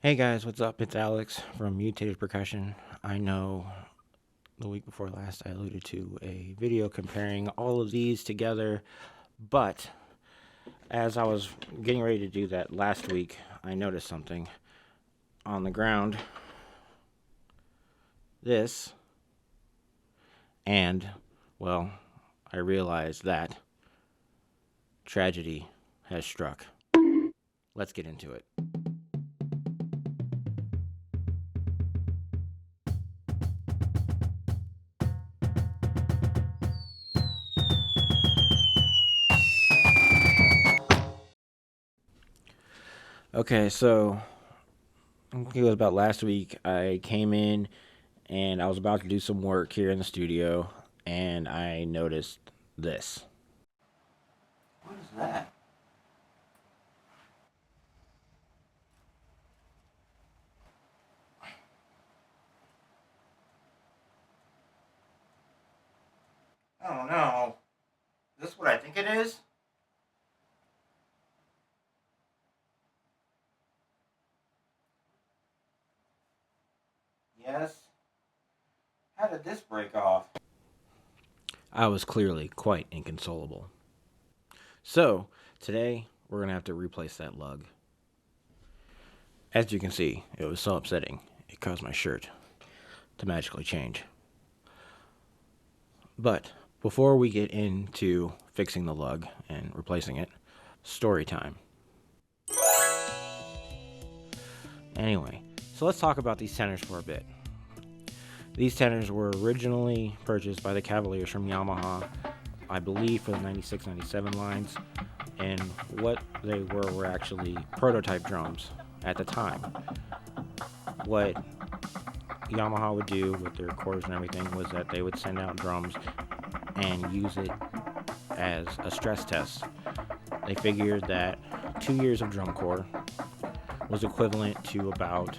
Hey guys, what's up? It's Alex from Mutated Percussion. I know the week before last I alluded to a video comparing all of these together, but as I was getting ready to do that last week, I noticed something on the ground. This, and, well, I realized that tragedy has struck. Let's get into it. Okay, so I think it was about last week. I came in and I was about to do some work here in the studio, and I noticed this. What is that? I don't know. Is this what I think it is? Yes. How did this break off? I was clearly quite inconsolable. So, today we're going to have to replace that lug. As you can see, it was so upsetting, it caused my shirt to magically change. But before we get into fixing the lug and replacing it, story time. Anyway, so let's talk about these tenors for a bit. These tenors were originally purchased by the Cavaliers from Yamaha, I believe for the 96-97 lines, and what they were actually prototype drums at the time. What Yamaha would do with their cores and everything was that they would send out drums and use it as a stress test. They figured that 2 years of drum corps was equivalent to about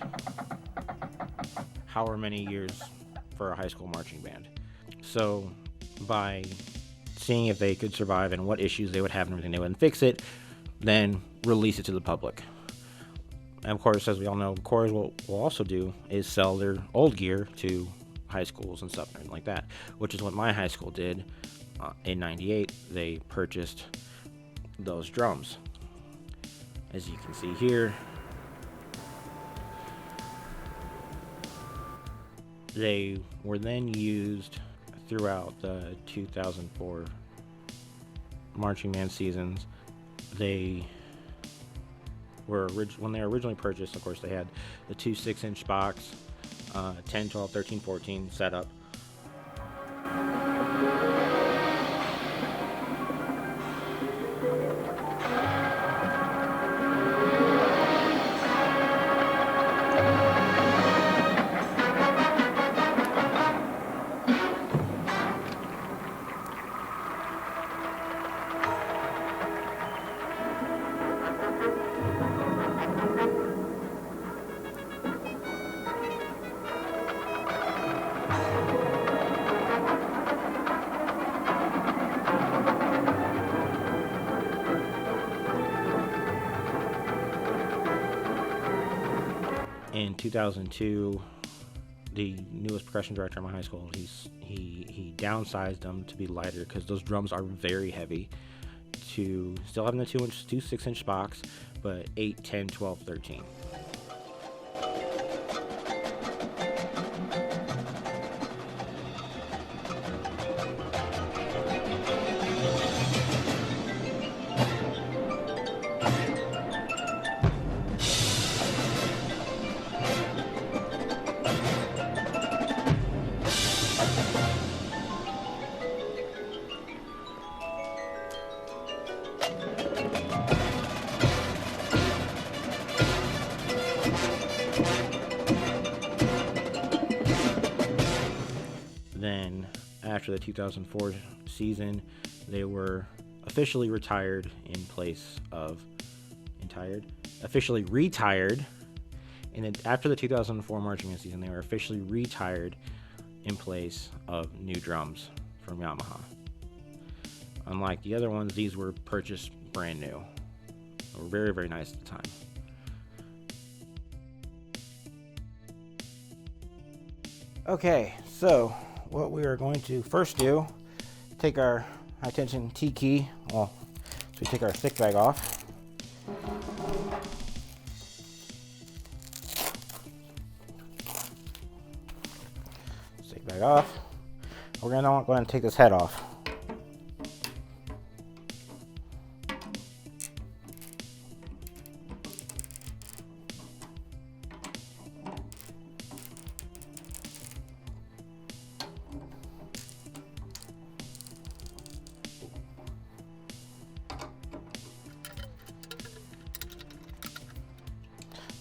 however many years for a high school marching band. So by seeing if they could survive and what issues they would have and everything, they wouldn't fix it, then release it to the public. And of course, as we all know, corps will also do is sell their old gear to high schools and stuff like that, which is what my high school did. In 98, they purchased those drums. As you can see here, they were then used throughout the 2004 marching band seasons. They were when they were originally purchased, of course, they had the two 6-inch box, 10, 12, 13, 14 setup. In 2002, the newest percussion director at my high school, he downsized them to be lighter because those drums are very heavy. To still having the 6-inch box, but 8, 10, 12, 13. Then, after the 2004 season, they were officially retired in place of officially retired. And then after the 2004 marching band season, they were officially retired in place of new drums from Yamaha. Unlike the other ones, these were purchased brand new. They were very, very nice at the time. Okay, so what we are going to first do, take our high tension T key, so we take our stick bag off. Stick bag off. We're going to go ahead and take this head off.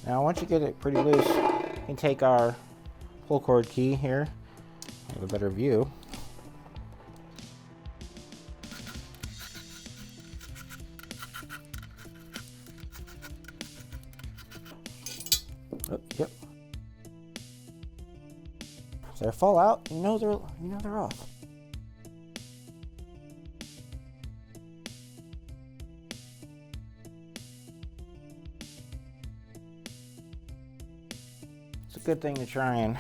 Now, once you get it pretty loose, you can take our pull cord key here. Have a better view. Oh, yep. So they fall out, you know they're off. It's a good thing to try and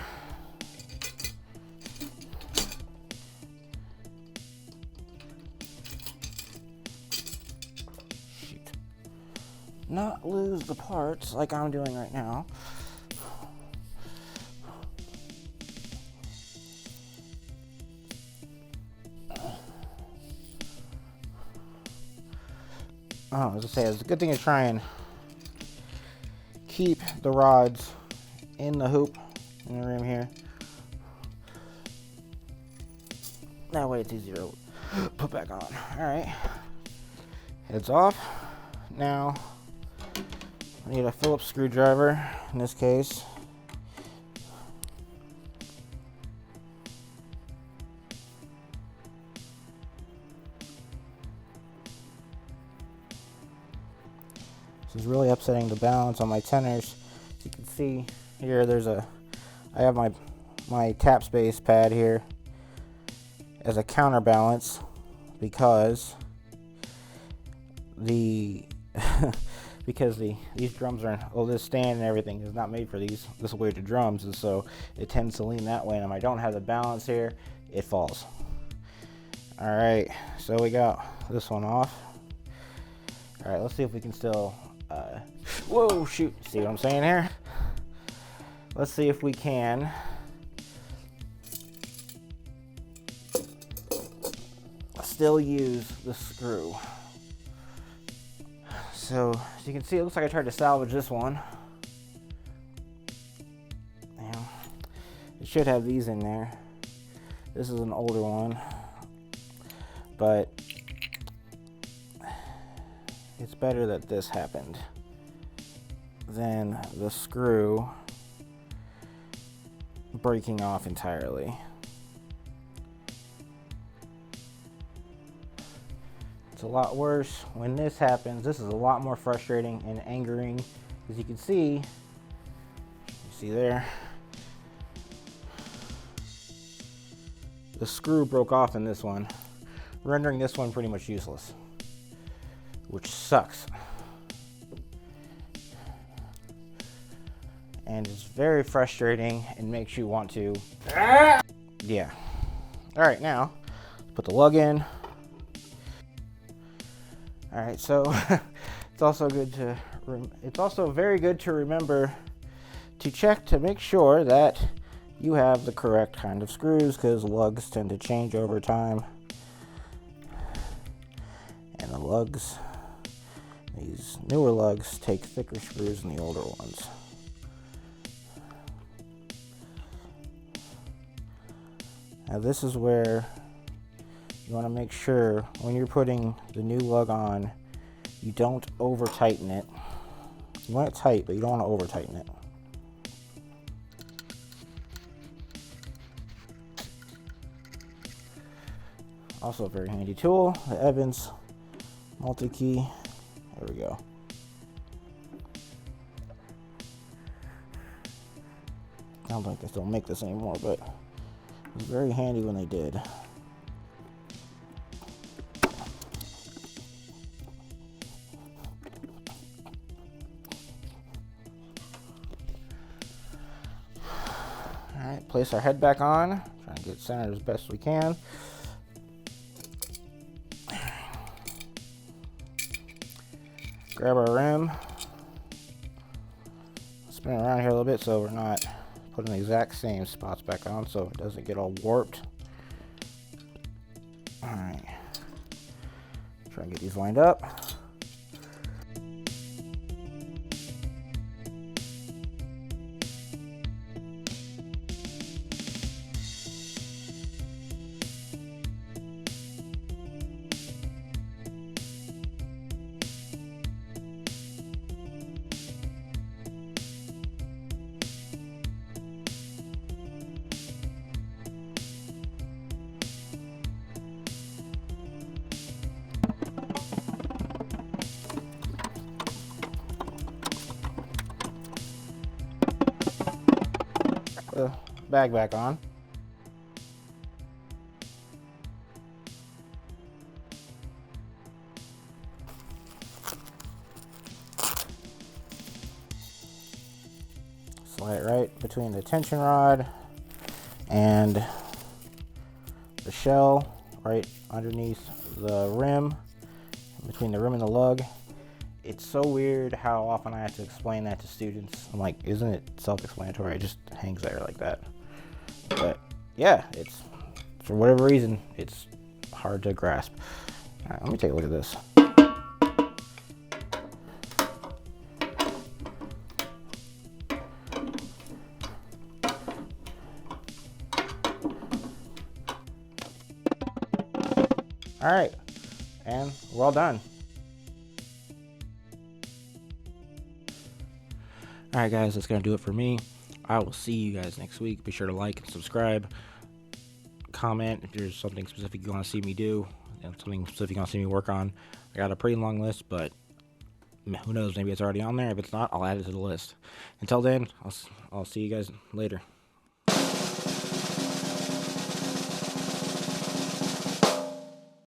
not lose the parts like I'm doing right now. Oh, as I say, it's a good thing to try and keep the rods in the hoop in the rim here. That way it's easier to put back on. Alright. Heads off. Now, I need a Phillips screwdriver in this case. This is really upsetting the balance on my tenors. As you can see here, I have my tap space pad here as a counterbalance because these drums are, this stand and everything is not made for this weight of drums, and so it tends to lean that way, and if I don't have the balance here, it falls. Alright, so we got this one off. Alright, let's see if we can still whoa, shoot, see what I'm saying here? Let's see if we can still use the screw. So, as you can see, it looks like I tried to salvage this one. Now, it should have these in there. This is an older one, but it's better that this happened than the screw breaking off entirely. It's a lot worse when this happens. This is a lot more frustrating and angering. As you can see there, the screw broke off in this one, rendering this one pretty much useless, which sucks. And it's very frustrating and makes you want to, yeah. All right, now put the lug in. All right, so it's also very good to remember to check to make sure that you have the correct kind of screws, because lugs tend to change over time, and the lugs, these newer lugs, take thicker screws than the older ones. Now this is where you want to make sure when you're putting the new lug on, you don't over tighten it. You want it tight, but you don't want to over tighten it. Also a very handy tool, the Evans multi-key. There we go. I don't think they still make this anymore, but it was very handy when they did. place our head back on. Trying to get centered as best we can. Grab our rim. Spin it around here a little bit so we're not putting the exact same spots back on so it doesn't get all warped. Alright. Try and get these lined up. The bag back on. Slide it right between the tension rod and the shell, right underneath the rim, between the rim and the lug. It's so weird how often I have to explain that to students. I'm like, isn't it self-explanatory? It just hangs there like that. But yeah, it's, for whatever reason, it's hard to grasp. All right, let me take a look at this. All right, and we're all done. Alright guys, that's going to do it for me. I will see you guys next week. Be sure to like and subscribe. Comment if there's something specific you want to see me do. And something specific you want to see me work on. I got a pretty long list, but who knows, maybe it's already on there. If it's not, I'll add it to the list. Until then, I'll see you guys later.